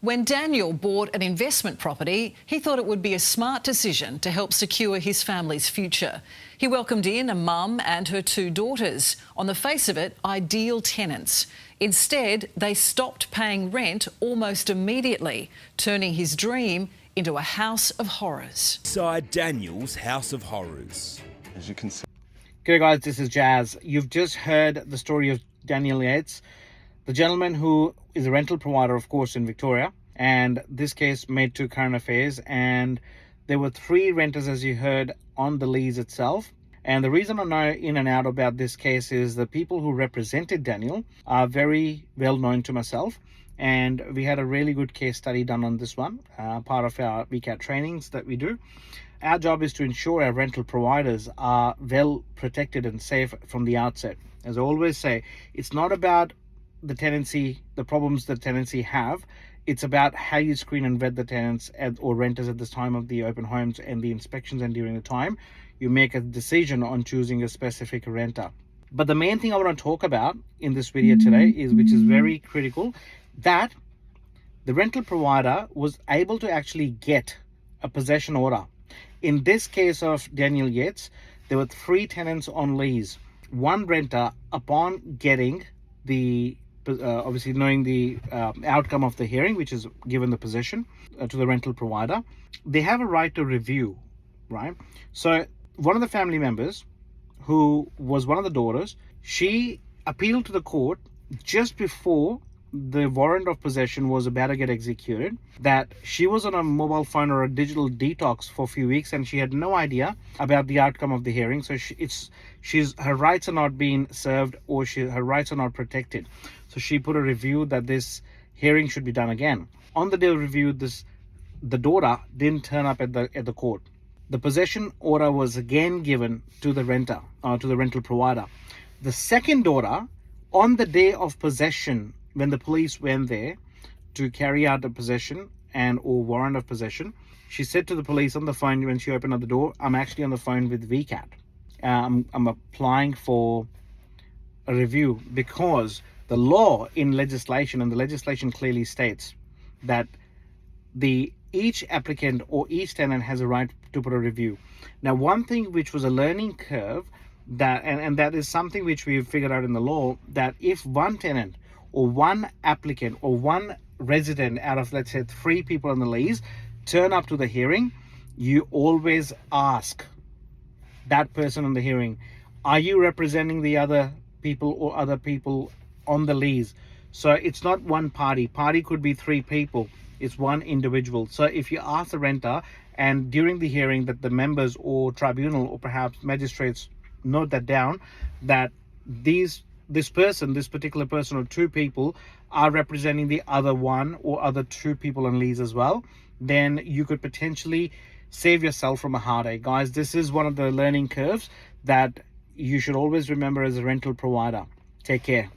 When Daniel bought an investment property, he thought it would be a smart decision to help secure his family's future. He welcomed in a mum and her 2 daughters. On the face of it, ideal tenants. Instead, they stopped paying rent almost immediately, turning his dream into a house of horrors. Inside Daniel's House of Horrors. As you can see. G'day guys, this is Jazz. You've just heard the story of Daniel Yates, the gentleman who is a rental provider, of course, in Victoria. And this case made 2 current affairs, and there were 3 renters, as you heard, on the lease itself. And the reason I know in and out about this case is the people who represented Daniel are very well known to myself. And we had a really good case study done on this one, part of our VCAT trainings that we do. Our job is to ensure our rental providers are well protected and safe from the outset. As I always say, it's not about the tenancy, the problems the tenancy have. It's about how you screen and vet the tenants or renters at this time of the open homes and the inspections, and during the time you make a decision on choosing a specific renter. But the main thing I want to talk about in this video today is, which is very critical, that the rental provider was able to actually get a possession order. In this case of Daniel Yates, there were 3 tenants on lease. One renter, upon getting the obviously knowing the outcome of the hearing, which is given the possession to the rental provider, they have a right to review, right? So one of the family members, who was one of the daughters, she appealed to the court just before the warrant of possession was about to get executed, that she was on a mobile phone or a digital detox for a few weeks and she had no idea about the outcome of the hearing. So her rights are not being served, or her rights are not protected. So she put a review that this hearing should be done again. On the day of review, the daughter didn't turn up at the court. The possession order was again given to the renter, to the rental provider. The second daughter, on the day of possession, when the police went there to carry out the possession or warrant of possession, she said to the police on the phone when she opened up the door, "I'm actually on the phone with VCAT. I'm applying for a review," because the law in legislation, and the legislation clearly states that each applicant or each tenant has a right to put a review. Now, one thing which was a learning curve, and that is something which we've figured out in the law, that if one tenant or one applicant or one resident out of, let's say, 3 people on the lease turn up to the hearing, you always ask that person on the hearing, are you representing the other people or other people on the lease? So it's not one party could be 3 people, it's one individual. So if you ask the renter, and during the hearing that the members or tribunal or perhaps magistrates note that down, that this particular person or 2 people are representing the other 1 or other 2 people on lease as well, then you could potentially save yourself from a heartache. Guys, this is one of the learning curves that you should always remember as a rental provider. Take care.